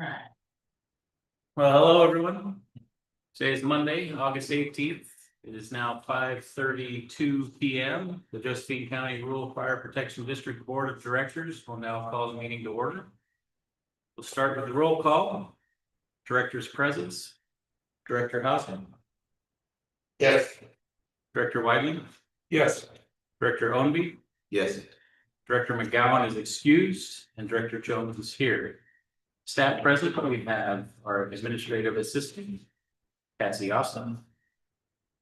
Alright. Well, hello, everyone. Today is Monday, August 18th. It is now 5:32 p.m. The Josephine County Rural Fire Protection District Board of Directors will now call the meeting to order. We'll start with the roll call. Director's presence. Director Hausman. Yes. Director Weidling. Yes. Director Ownby. Yes. Director McGowan is excused and Director Jones is here. Staff present, we have our administrative assistant, Cassie Austin.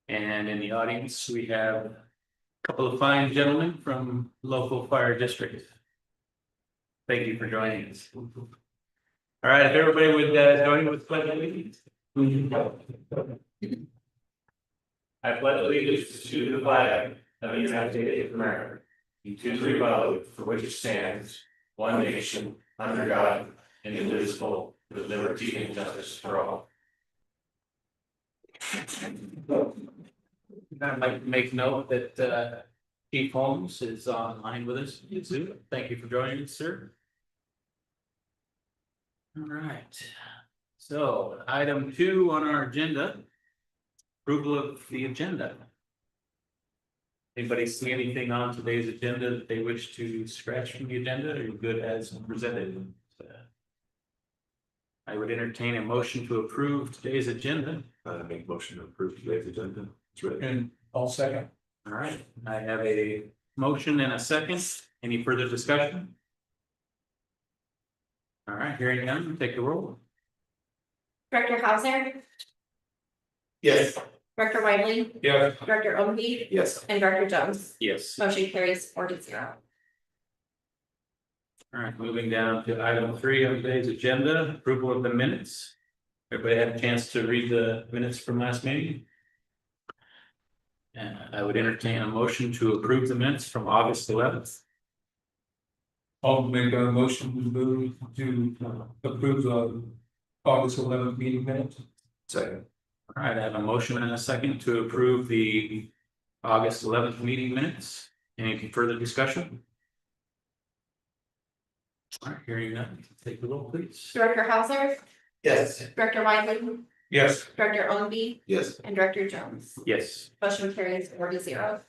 And in the audience, we have a couple of fine gentlemen from local fire districts. Thank you for joining us. All right, if everybody would join with pledge of allegiance. I pledge allegiance to the flag of the United States of America, and to the republic for which it stands, one nation, under God, indivisible, with liberty and justice for all. I'd like to make note that Chief Holmes is online with us. Thank you for joining us, sir. All right. So item 2 on our agenda. Approval of the agenda. Anybody see anything on today's agenda that they wish to scratch from the agenda? Are you good as presented? I would entertain a motion to approve today's agenda. Make motion to approve today's agenda. It's ready. And I'll second. All right, I have a motion and a second. Any further discussion? All right, hearing none, take the roll. Director Hauser, Yes. Director Wiley, Yeah. Director Ownby, Yes. and Director Jones. Yes. Motion carries 4-0. All right, moving down to item 3 on today's agenda, approval of the minutes. Everybody had a chance to read the minutes from last meeting? And I would entertain a motion to approve the minutes from August 11th. I'll make a motion to move to approve the August 11th meeting minutes. Second. All right, I have a motion and a second to approve the August 11th meeting minutes. Any further discussion? All right, hearing none, take the roll, please. Director Hauser, Yes. Director Wiley, Yes. Director Ownby, Yes. and Director Jones. Yes. Motion carries 4-0.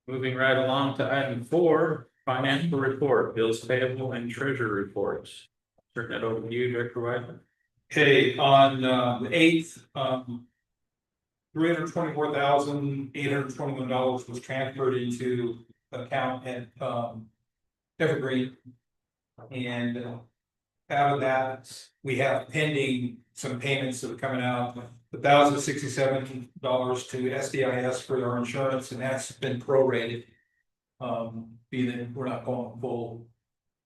Moving right along to item 4, financial report, bills payable and treasurer reports. Turn that over to you, Director Whiteman. Okay, on the 8th, $324,821 was transferred into account at Evergreen. And out of that, we have pending some payments that are coming out, $1,067 to SDIS for our insurance, and that's been prorated. Being that we're not going full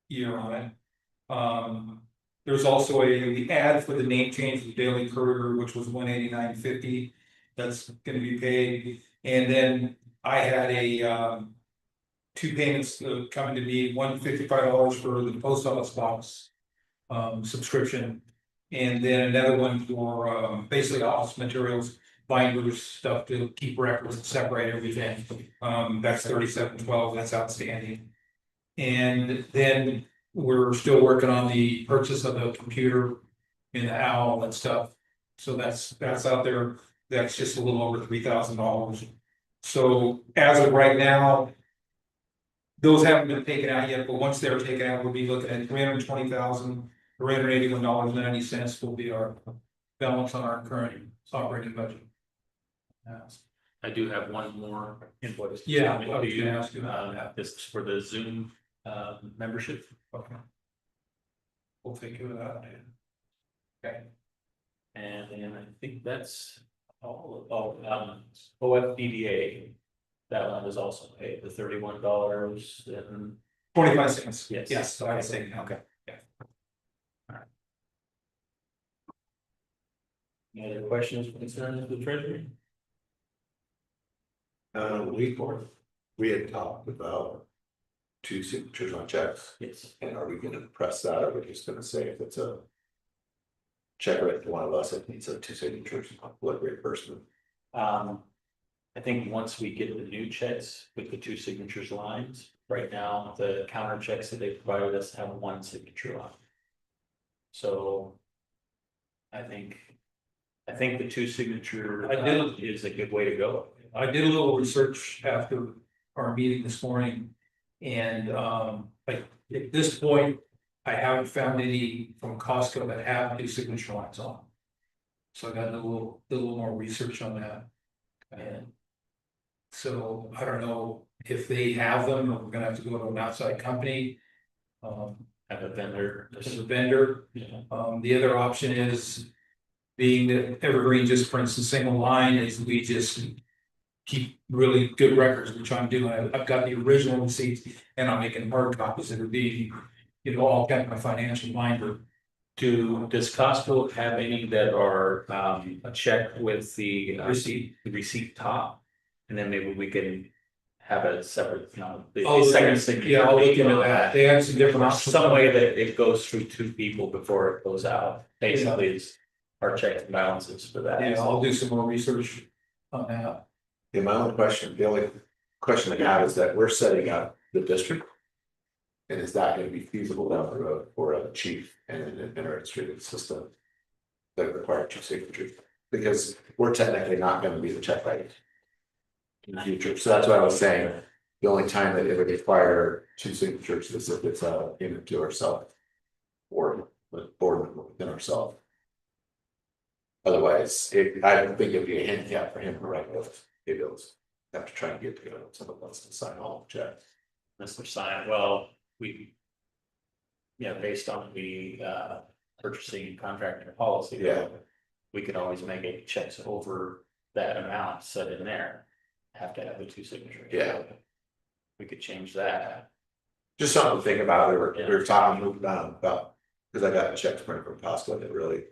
year on it. There's also the ad for the name change of the Daily Courier, which was $189.50. That's gonna be paid, and then I had a 2 payments coming to me, $155 for the post office box subscription. And then another one for basically office materials, binders, stuff to keep records and separate everything. That's $37.12, that's outstanding. And then we're still working on the purchase of the computer and the owl and stuff. So that's out there. That's just a little over $3,000. So as of right now, those haven't been taken out yet, but once they're taken out, we'll be looking at $320,381.90 will be our balance on our current operating budget. I do have one more invoice. Yeah, To I was you. gonna ask you about that. This is for the Zoom membership. Okay. We'll take care of that. Okay. And then I think that's all of OFDDA. That one was also paid, the $31 and 25 cents. Yes. Yes, so I was saying, okay. any other questions or concerns with the treasury? We had talked about 2 signatures on checks, Yes. and are we gonna press that, or we're just gonna say if it's a check written to one of us, it needs 2 signatures, what great person. I I think once we get the new checks with the two signatures lines, right now, the counter checks that they provided us have one signature line. So. I think the two signature is a good way to go. I did a little research after our meeting this morning. And like at this point, I haven't found any from Costco that have two signature lines on. So I got a little more research on that. And so I don't know if they have them, or we're gonna have to go to an outside company. Have a vendor. As a vendor. Yeah. The other option is being that Evergreen just prints a single line, is we just keep really good records, which I'm doing. I've got the original receipts and I'm making hard copies that are being, all kind of my financial binder. Does Costco have any that are a check with the receipt top? And then maybe we can have a separate, the second signature. Yeah, I'll look into that. They have some different options. Some way that it goes through two people before it goes out, basically is our checks and balances for that. Yeah, I'll do some more research on that. Yeah, my only question, the only question I have is that we're setting up the district. And is that gonna be feasible down the road for a chief and an administrative system? That require two signatures, because we're technically not gonna be the check writing. In the future, so that's what I was saying, the only time that it would require two signatures is if it's a payment to ourselves. Or with board within ourselves. Otherwise, I don't think it'd be a handicap for him to write those bills. Have to try and get together with someone else to sign all the checks. Mr. Sign, well, based on the purchasing and contracting policy. Yeah. We could always make a checks over that amount set in there, have to have the two signatures. Yeah. We could change that. Just something to think about, we were talking about, because I got checks printed from Costco that really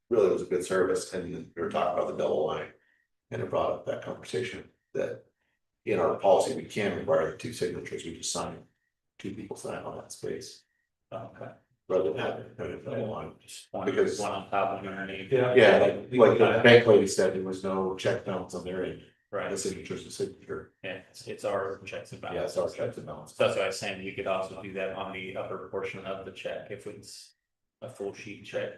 was a good service, and we were talking about the double line. And it brought up that conversation that in our policy, we can require the two signatures, we just sign. Two people sign on that space, Okay. rather than having a double line. Just one, Because- one on top of underneath. Yeah, like the bank lady said, there was no check balance on their end, the Right, signature's the signature, yeah, it's our checks and yeah, balances. it's our checks and balance. So that's what I was saying, you could also do that on the upper portion of the check if it's a full sheet check.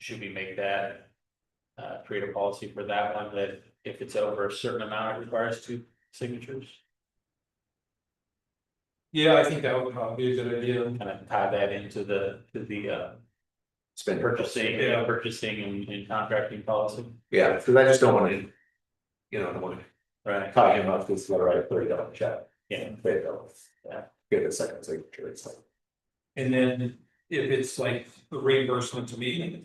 Should we make that? Create a policy for that one, that if it's over a certain amount, it requires two signatures? Yeah, I think that would probably be a good idea. Kind of tie that into the Spend purchasing, Yeah. purchasing and contracting policy, Yeah, because I just don't want to. I don't want to right? talk him about this, let write $30 check. Yeah. $30. Yeah. Get a second signature, it's like. And then if it's like a reimbursement to me,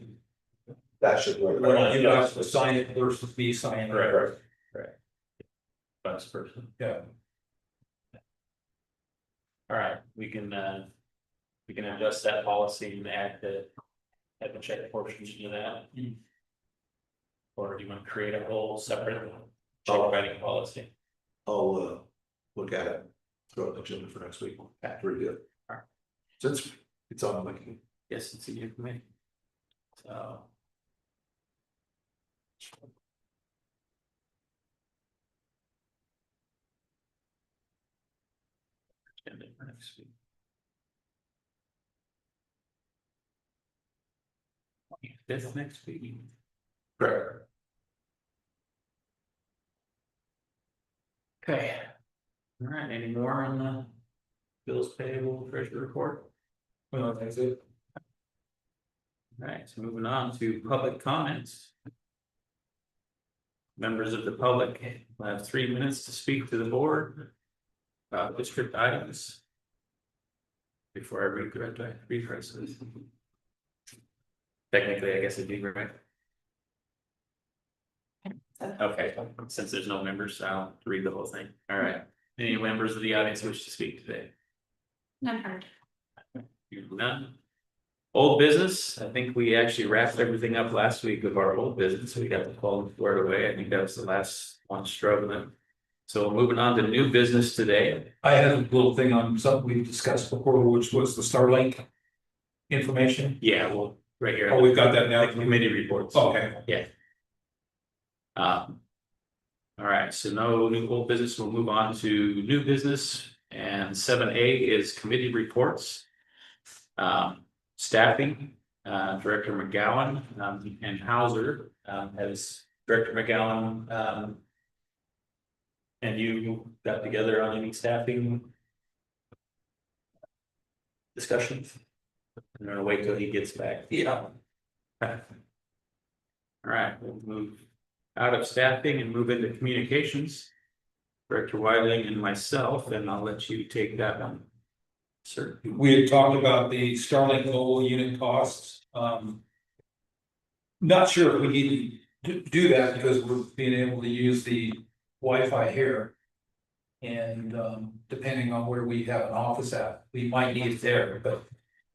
That should work. you have to sign it versus me signing it. Right. Vice person. Yeah. All right, we can adjust that policy and add the check portions to that. Or do you want to create a whole separate check writing policy? I'll look at it, throw it on the agenda for next week, review it. Alright. Since it's on my. Yes, it's a new committee. So. Agenda for next week. Fifth next week. Correct. Okay. All right, any more on the bills payable treasury report? Well, that's it. All right, so moving on to public comments. Members of the public will have 3 minutes to speak to the board about district items. Before I rephrase this. Technically, I guess it'd be right. Okay, since there's no members, I'll read the whole thing. All right. Any members of the audience wish to speak today? None heard. None. Old business, I think we actually wrapped everything up last week of our old business, we got the call squared away, I think that was the last one struggling. So moving on to new business today. I had a little thing on something we discussed before, which was the Starlink information. Yeah, well, right here. Oh, we've got that now. The committee reports. Okay. Um. All right, so no new old business. We'll move on to new business. And 7A is committee reports. Staffing, Director McGowan, and Hauser, as Director McGowan, and you got together on any staffing discussions? I'm gonna wait till he gets back. Yeah. All right, we'll move out of staffing and move into communications. Director Wyling and myself, and I'll let you take that one. Sir. We had talked about the Starlink mobile unit costs, not sure if we need to do that because we're being able to use the Wi-Fi here. And, depending on where we have an office at, we might need it there, but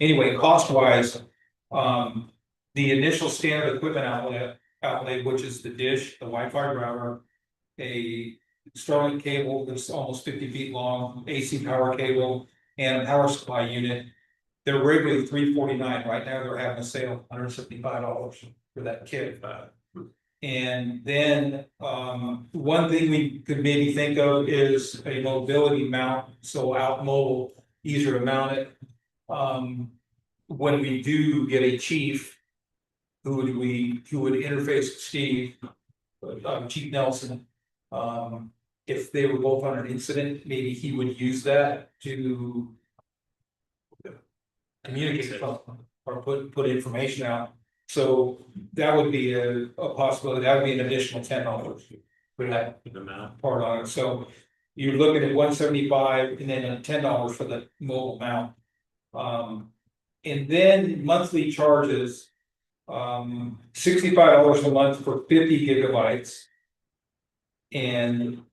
anyway, cost wise. The initial standard equipment outlay, which is the dish, the Wi-Fi router. A Starlink cable that's almost 50 feet long, AC power cable, and a power supply unit. They're regularly $349, right now they're having a sale, $175 for that kit. And then, one thing we could maybe think of is a mobility mount, so out mobile, easier to mount it. When we do get a chief, who would interface with Steve, Chief Nelson. If they were both on an incident, maybe he would use that to communicate or put information out. So that would be a possibility. That would be an additional $10 for that part on it. So you're looking at $175 and then $10 for the mobile mount. And then monthly charges, $65 a month for 50 gigabytes. And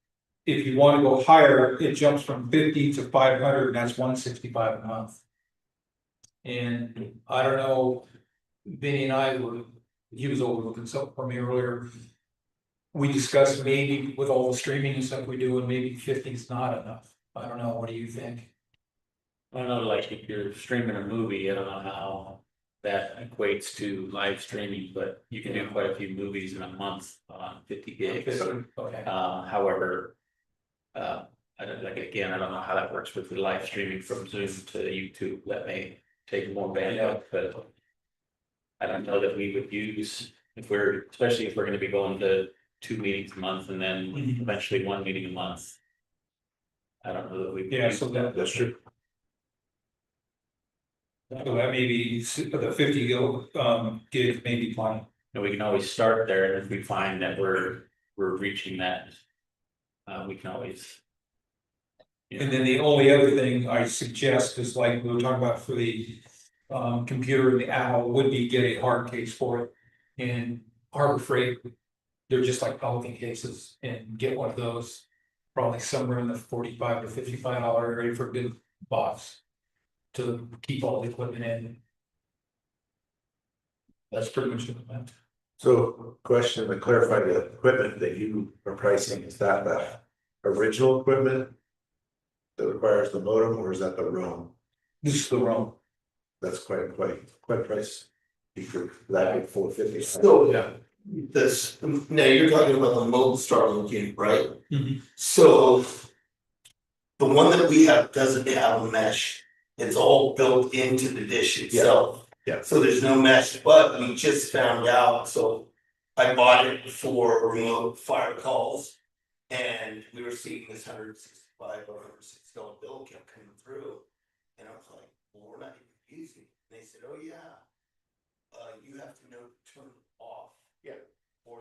if you want to go higher, it jumps from 50 to 500, and that's $165 a month. And I don't know, Vinny and I he was over looking something for me earlier. We discussed maybe with all the streaming and stuff we do, and maybe 50 is not enough. I don't know, what do you think? I don't know, like if you're streaming a movie, I don't know how that equates to live streaming, but you can do quite a few movies in a month on 50 gigs. Okay. However, I don't like, again, I don't know how that works with the live streaming from Zoom to YouTube. That may take more bandwidth, but I don't know that we would use, especially if we're gonna be going to 2 meetings a month and then eventually 1 meeting a month. I don't know that we. Yeah, so That's true. So that may be the 50 gig may be fine. And we can always start there, and if we find that we're reaching that, we can always. And then the only other thing I suggest is like we were talking about for the computer and the owl would be get a hard case for it. And Harbor Freight, they're just like Pelican cases, and get one of those, probably somewhere in the $45 to $55 area for a good box. To keep all the equipment in. That's pretty much it. So question to clarify, the equipment that you are pricing, is that the original equipment? That requires the modem, or is that the roam? This is the room. That's quite price. That big 450. So, yeah, this, now you're talking about the mobile Starlink unit, right? Mhm. So. The one that we have doesn't have a mesh, it's all built into the dish itself. Yeah. So there's no mesh, but we just found out, so I bought it for remote fire calls. And we were seeing this $165 or $160 bill kept coming through. And I was like, well, we're not even using it. And they said, oh yeah. You have to know to turn it off. Yeah. Or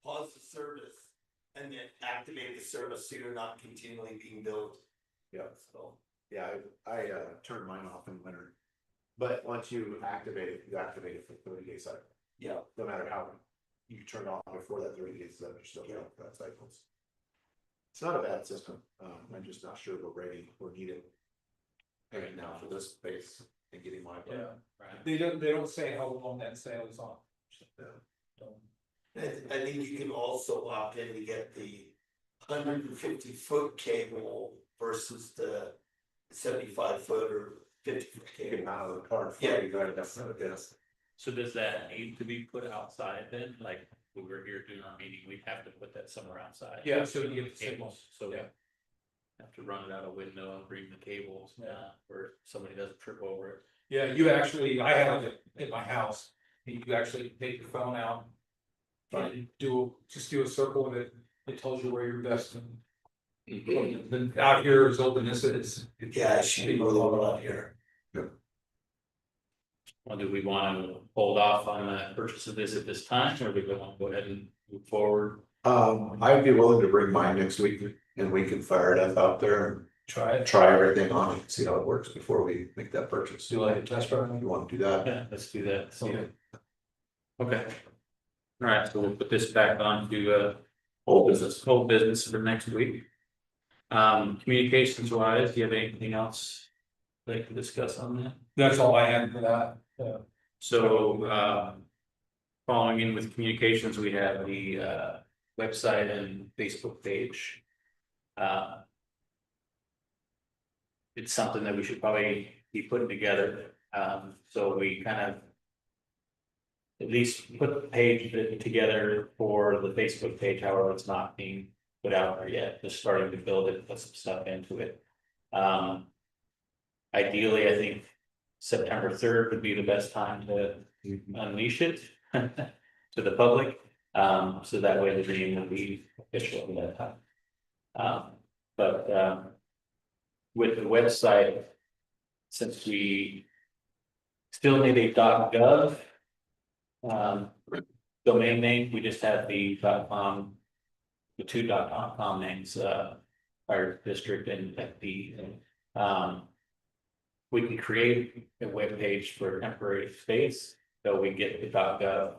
pause the service. And then activate the service so you're not continually being billed. Yeah. So. Yeah, I turned mine off in winter. But once you activate it for 30-day cycle. Yeah. No matter how you turn it off before that 30 days, you're still getting that cycles. It's not a bad system. I'm just not sure we're ready or need it right now for this space and getting my. Yeah, right. They don't say how long that sale is on. I think you can also opt in to get the 150-foot cable versus the 75-foot or 50-foot Get cable. them out of the car. Yeah. You got it. That's not a guess. So does that need to be put outside then, like we were here doing our meeting, we'd have to put that somewhere outside. Yeah, so you get the Cables, signals, so yeah. have to run it out a window and bring the cables, where somebody doesn't trip over it. Yeah, you actually, I have it at my house, and you actually take your phone out. And just do a circle with it, it tells you where you're best. Then out here is open as it is. Yeah, it should be a little lot here. Well, do we want to hold off on the purchase of this at this time, or do we want to go ahead and move forward? I'd be willing to bring mine next week and we can fire it up out there and Try it, try everything on it, see how it works before we make that purchase. do like a test drive. You wanna do that? Yeah, let's do that. So, Yeah. okay. All right, so we'll put this back on to Whole business. whole business for next week. Communications wise, do you have anything else you'd like to discuss on that? That's all I had for that. So, following in with communications, we have the website and Facebook page. It's something that we should probably be putting together, so we kind of at least put the page together for the Facebook page, however, it's not being put out there yet, just starting to build it, put some stuff into it. Ideally, I think September 3rd would be the best time to unleash it to the public, so that way the meeting will be official at that time. But with the website, since we still need a .gov domain name, we just have the .com, the two .com names, our district and FD. We can create a web page for a temporary space, so we get the .gov.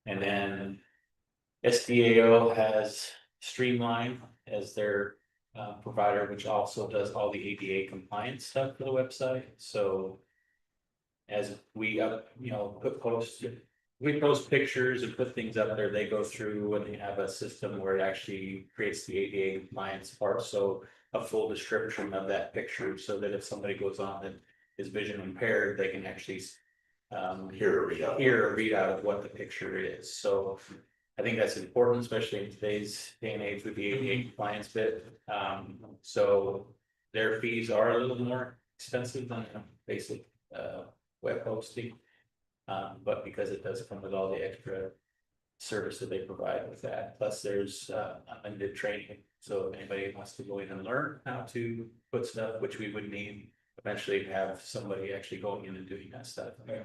And then SDAO has Streamline as their provider, which also does all the ADA compliance stuff for the website, so. As we we post pictures and put things up there, they go through and they have a system where it actually creates the ADA compliance part, so. A full description of that picture, so that if somebody goes on and is vision impaired, they can actually. Here, read out. Hear a readout of what the picture is, so. I think that's important, especially in today's day and age with the ADA compliance bit. So their fees are a little more expensive than a basic web hosting. But because it does come with all the extra service that they provide with that, plus there's unlimited training. So if anybody wants to go in and learn how to put stuff, which we would need eventually to have somebody actually going in and doing that stuff. Yeah.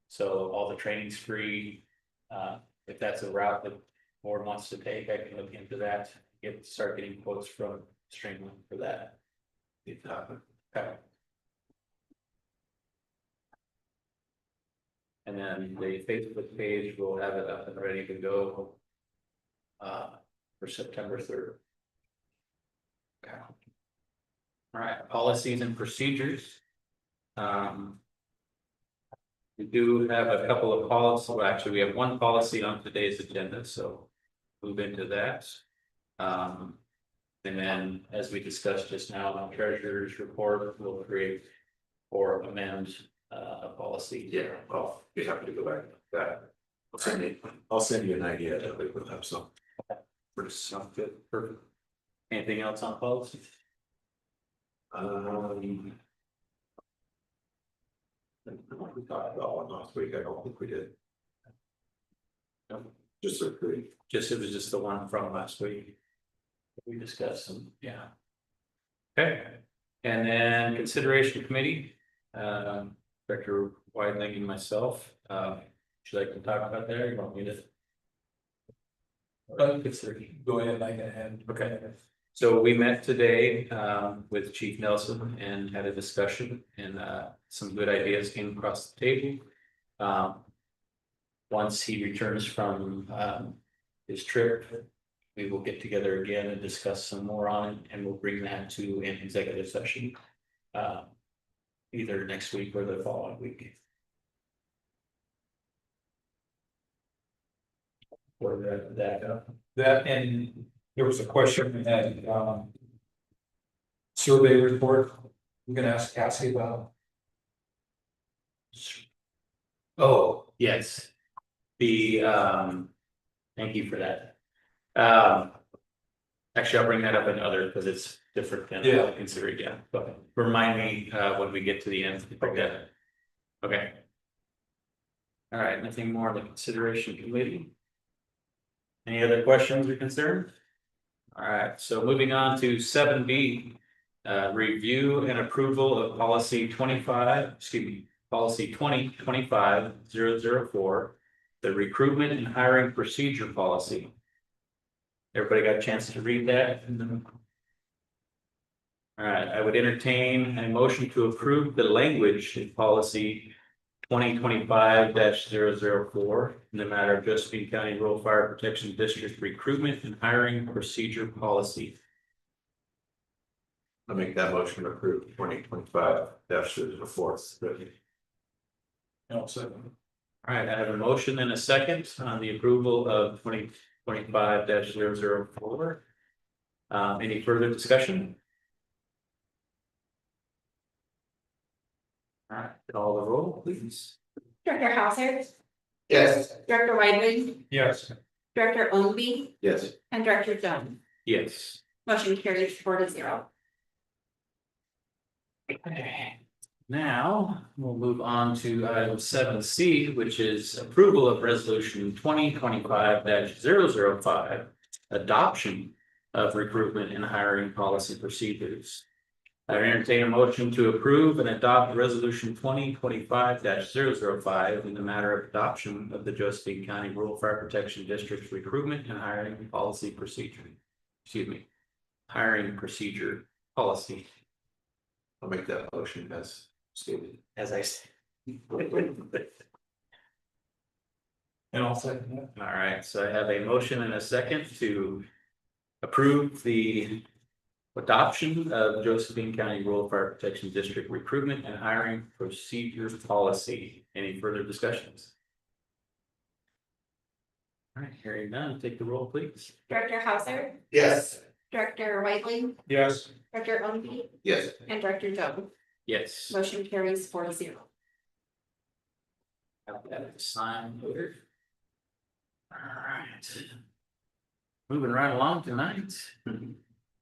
So all the training's free. If that's a route that board wants to take, I can look into that, start getting quotes from Streamline for that. Okay. And then the Facebook page will have it up and ready to go. For September 3rd. Okay. All right, policies and procedures. We do have a couple of policies, well, actually, we have one policy on today's agenda, so move into that. And then, as we discussed just now, on treasurer's report, we'll create or amend a policy. Yeah, well, be happy to go back to that. I'll send you an idea that we will have some. Sounds good, perfect. Anything else on policy? We talked about one last week, I don't think we did. No. Just agree. It was just the one from last week. We discussed some, yeah. Okay, and then consideration committee, Director Widening and myself, would you like to talk about that, or you want me to? Go ahead, I can add. Okay. So we met today with Chief Nelson and had a discussion, and some good ideas came across the table. Once he returns from his trip, we will get together again and discuss some more on it, and we'll bring that to an executive session. Either next week or the following week. Where that go? That, and there was a question that, survey report, I'm gonna ask Cassie about. Oh, yes. The Thank you for that. Actually, I'll bring that up in other, because it's different than Yeah. considered, yeah, but remind me, when we get to the end. Okay. Okay. All right, nothing more on the consideration committee? Any other questions or concerns? All right, so moving on to 7B. Review and approval of policy 2025-004, the recruitment and hiring procedure policy. Everybody got a chance to read that? All right, I would entertain a motion to approve the language in policy 2025-004 in the matter of Josephine County Rural Fire Protection District recruitment and hiring procedure policy. I'll make that motion to approve 2025-04. No, so. All right, I have a motion and a second on the approval of 2025-004. Any further discussion? All right, call the roll, please. Director Hauser, Yes. Director Whiteling, Yes. Director Ownby, Yes. and Director Jones. Yes. Motion carries 4-0. Okay. Now, we'll move on to item 7C, which is approval of resolution 2025-005. Adoption of recruitment and hiring policy procedures. I entertain a motion to approve and adopt resolution 2025-005 in the matter of adoption of the Josephine County Rural Fire Protection District's recruitment and hiring policy procedure. Excuse me, hiring procedure policy. I'll make that motion as stated. As I say. And I'll second that. All right, so I have a motion and a second to approve the adoption of Josephine County Rural Fire Protection District recruitment and hiring procedures policy. Any further discussions? All right, hearing none, take the roll, please. Director Hauser, Yes. Director Whiteling, Yes. Director Ownby, Yes. and Director Jones. Yes. Motion carries 4-0. Have that signed here. All right. Moving right along tonight.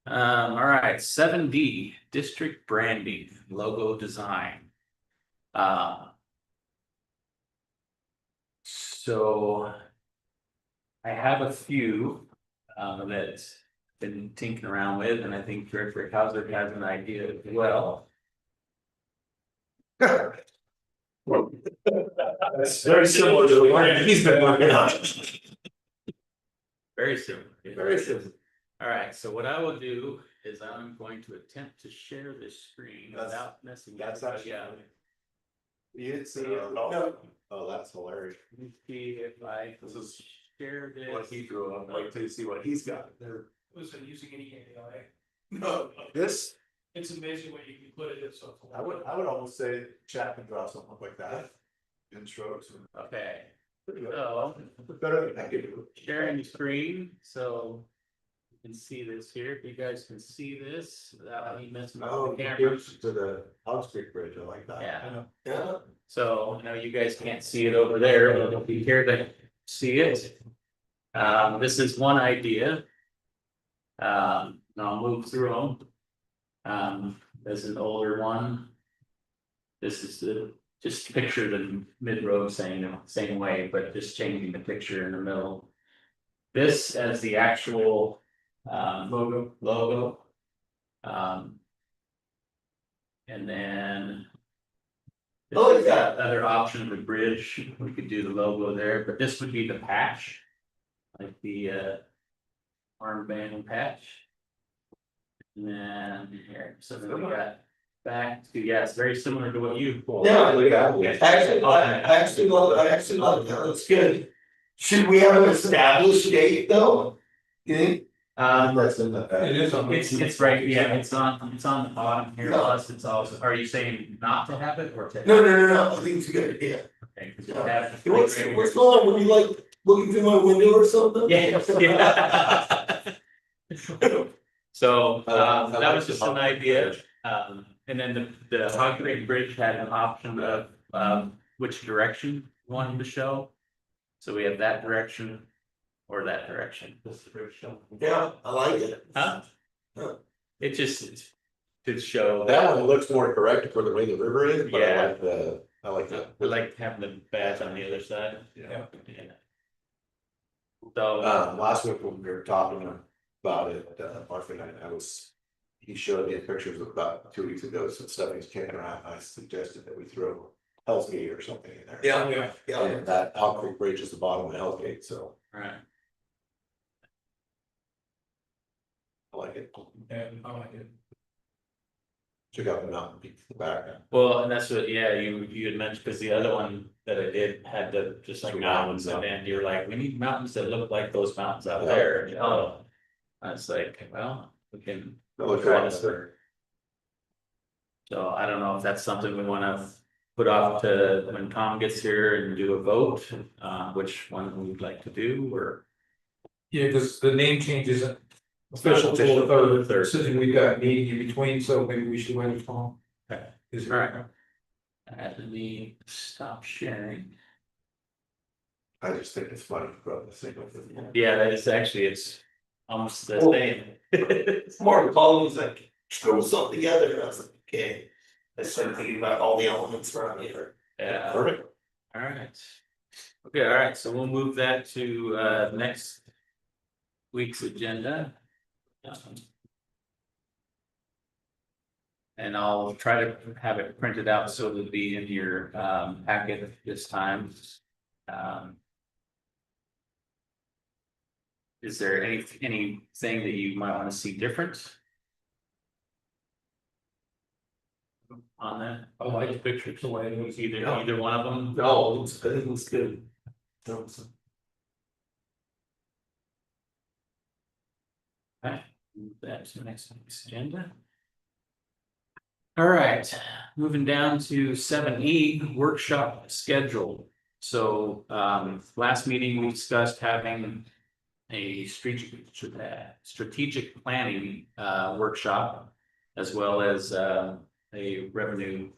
All right, 7D, district branding, logo design. So I have a few that I've been tinkering around with, and I think Director Hauser has an idea as well. That's very similar to the one he's been working on. Very similar. Very simple. All right, so what I will do is I'm going to attempt to share this screen That's- without messing. That's up. actually. Yeah. You didn't see it? No. Oh, that's hilarious. Let me see if I This is share this. what he drew up. Wait till you see what he's got there. Wasn't using any AI. No. This, It's amazing what you can put it in so. I would almost say chat can draw something like that. In strokes. Okay, Pretty good. so Better than I could do. sharing the screen, so you can see this here. If you guys can see this without me messing up Oh, the camera. to the House Creek Bridge, I like that. Yeah, Yeah. so now you guys can't see it over there, but if you care to see it. This is one idea. And I'll move through them. There's an older one. This is just picture the mid-road same way, but just changing the picture in the middle. This as the actual logo. And then. Oh, yeah. Other option, the bridge, we could do the logo there, but this would be the patch. Like the armband patch. And then here, so then we got back to, yeah, it's very similar to what you pulled. Yeah, Okay. I actually love that, that's good. Should we have an established date though? You think? That's in the. It is on. It's right, yeah, it's on the bottom here, No. plus it's also, are you saying not to have it or to? No, I think it's a good idea. Okay, 'cause we have- What's going on, were you like looking through my window or something? Yeah. So, I that like was the just an Hog Creek idea, Bridge. and then the Hog Creek Bridge had an option of, which direction you wanted to show. So we have that direction, or that direction. Yeah, I like it. Huh? Huh. It just to show That one looks more correct for the way the river is, but Yeah. I like the. I like having the badge on the other side. Yeah. Yeah. So, Last week when we were talking about it, Martha and he showed me pictures of about 2 weeks ago, some stuff he's kicking around, I suggested that we throw Hell's Gate or something in there. Yeah. Yeah, And that Elk Creek Bridge is the bottom of Hell's Gate, so right. I like it. And I like it. Check out the mountain peaks in the back. Well, and that's what, yeah, you had mentioned, because the other one that I did had the, just like Some mountains, mountains, and you were like, we need mountains that look like those mountains out Yeah. there. And, oh, I was like, well, we can. That looks try right. this for- So I don't know if that's something we wanna put off to when Tom gets here and do a vote, which one we'd like to do, or. Yeah, because the name change isn't official till Official the third, third. considering we've got a meeting in between, so maybe we should wait a call. Okay. Is All right. Let me stop sharing. I just think it's funny, bro, the thing with it. Yeah, that is actually, it's almost the Oh. same. Mark called me, he's like, screw something together, and I was like, okay. I started thinking about all the elements around here. Yeah, Perfect. all right. Okay, all right, so we'll move that to next week's agenda. And I'll try to have it printed out so it'll be in your packet this time. Is there anything that you might want to see different? On that? I like the pictures, the way it was. either one of them? No, I think it looks good. Okay, move that to the next week's agenda. All right, moving down to 7E, workshop schedule. So last meeting, we discussed having a strategic planning workshop, as well as a revenue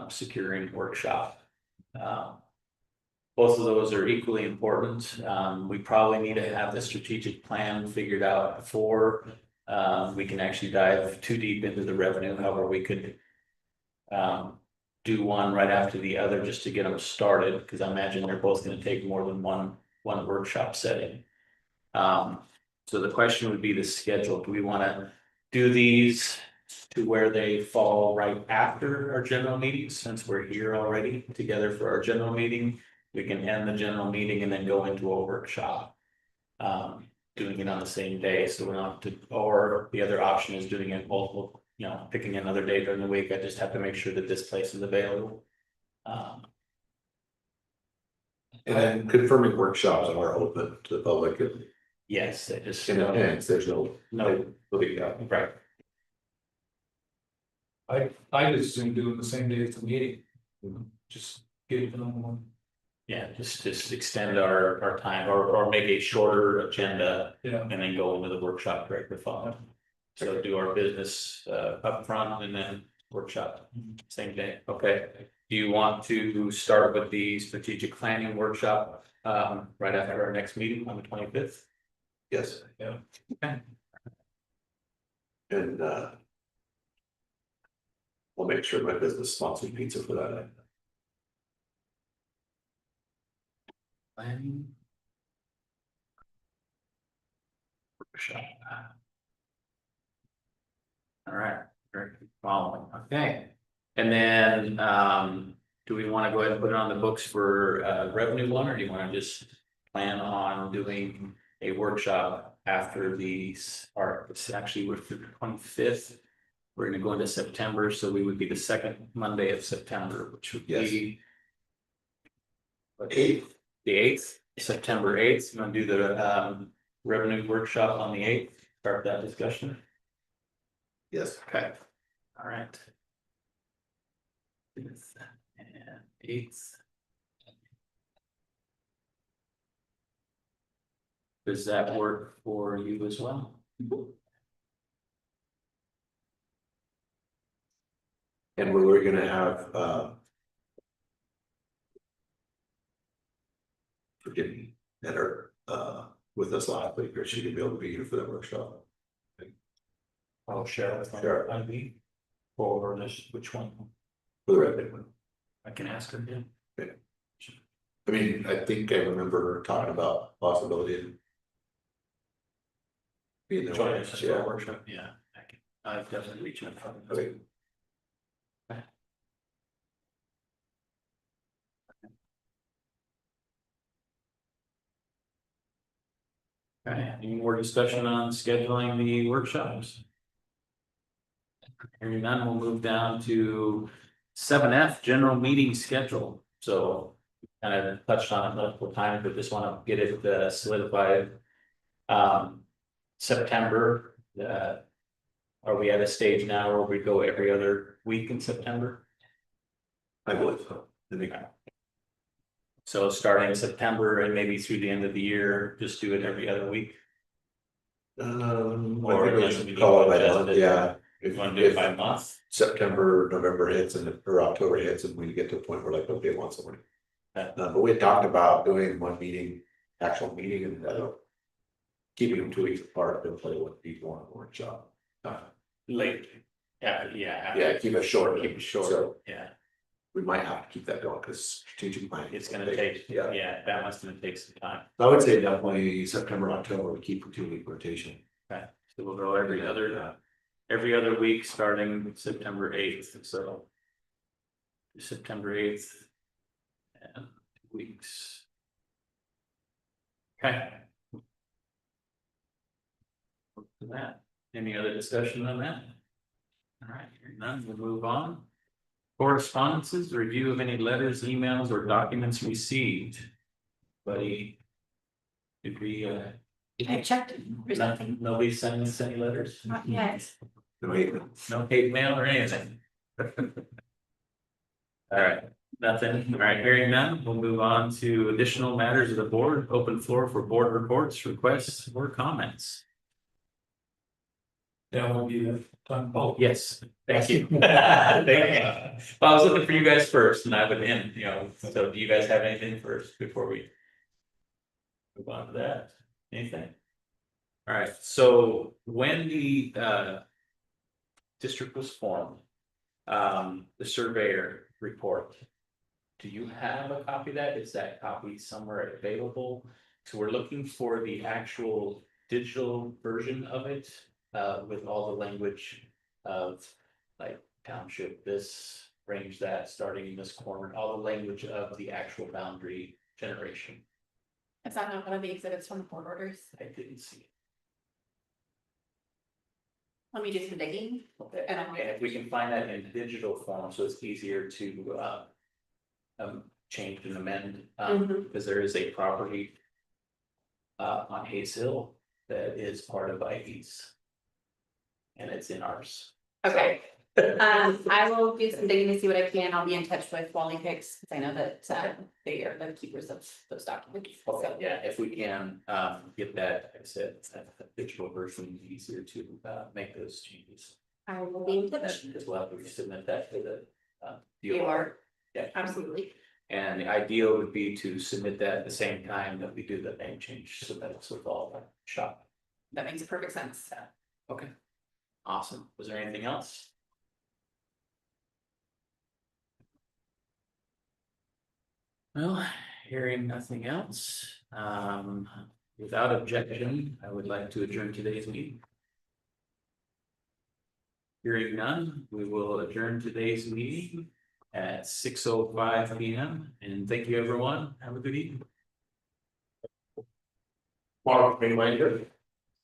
securing workshop. Both of those are equally important. We probably need to have the strategic plan figured out before we can actually dive too deep into the revenue. However, we could do one right after the other just to get them started, because I imagine they're both going to take more than one workshop setting. So the question would be the schedule. Do we want to do these to where they fall right after our general meeting, since we're here already together for our general meeting? We can end the general meeting and then go into a workshop. Doing it on the same day, so we don't have to, or the other option is doing it multiple, picking another day during the week. I just have to make sure that this place is available. And then confirming workshops are open to the public and Yes, I just. in advance, there's no. No. Right, I just assume doing the same day as the meeting. Just get it done one. yeah, just extend our time or make a shorter agenda Yeah. and then go into the workshop directly following. So do our business up front and then workshop same day, okay? Do you want to start with the strategic planning workshop right after our next meeting on the 25th? Yes. Yeah. Okay. And we'll make sure my business sponsors pizza for that. Planning. Workshop. All right, very good following, okay. And then, do we want to go ahead and put it on the books for revenue one, or do you want to just plan on doing a workshop after these, or it's actually with the 25th? We're gonna go into September, so we would be the second Monday of September, which would be. Eighth. The 8th, September 8th, you want to do the revenue workshop on the 8th, start that discussion? Yes. Okay, all right. 5th and 8th. Does that work for you as well? And we were gonna have forgive me, that are with us last week, or she could be able to be here for that workshop. I'll share with Sure. her, IB, for this, which one? For the record. I can ask her, yeah. I mean, I think I remember her talking about possibility of. Being there. Join us for Yeah. a workshop, yeah, I can, I've definitely reached out. Okay. Okay, any more discussion on scheduling the workshops? Hearing none, we'll move down to 7F, general meeting schedule, so. Kind of touched on it multiple times, but just want to get it solidified. September, are we at a stage now where we go every other week in September? I believe so. I think So starting September and maybe through the end of the year, just do it every other week. Or Or we should call it by adjust month, it. yeah. You If want to do it if by month? September, November hits or October hits and we get to a point where like, okay, once a week. Okay. But we had talked about doing one meeting, actual meeting and keeping them 2 weeks apart and play with people on the workshop. Late. Yeah. Yeah, keep it short. Keep it short, So yeah, we might have to keep that going because strategic planning. it's gonna take, Yeah, yeah, that one's gonna take some time. I would say definitely September, October, we keep a 2 week rotation. Okay, so we'll go every other week, starting September 8th, so. September 8th. And 2 weeks. Okay. That, any other discussion on that? All right, hearing none, we'll move on. Correspondences, review of any letters, emails, or documents received. Buddy. Did we, I checked, there's nothing, nobody sent us any letters? not yet. Wait, No hate mail or anything? All right, nothing, all right, hearing none, we'll move on to additional matters of the board, open floor for board reports, requests, or comments. That will be the time. Oh, yes, thank you. Thank you. Well, I was looking for you guys first and I would end, so do you guys have anything first before we? Move on to that, anything? All right, so when the district was formed, the surveyor report. Do you have a copy of that? Is that copy somewhere available? So we're looking for the actual digital version of it, with all the language of like township, this, range that, starting in this corner, all the language of the actual boundary generation. Is that not one of the exhibits from the board orders? I didn't see it. Let me do some digging. And And if we can find that in digital form, so it's easier to change and amend, Mhm. because there is a property on Hayes Hill that is part of IV's. And it's in ours. Okay, I will do some digging to see what I can. I'll be in touch with Wally Hicks, because I know that they are the keepers of those documents. Okay, So, yeah, if we can get that, like I said, that digital version, easier to make those changes. I will be in touch. As well, we submit that to the You DOR. are, Yeah, absolutely. and the ideal would be to submit that at the same time that we do the name change, so that it's with all the shop. That makes perfect sense. Okay. Awesome. Was there anything else? Well, hearing nothing else, without objection, I would like to adjourn today's meeting. Hearing none, we will adjourn today's meeting at 6:05 PM, and thank you, everyone. Have a good evening. Mark, reminder.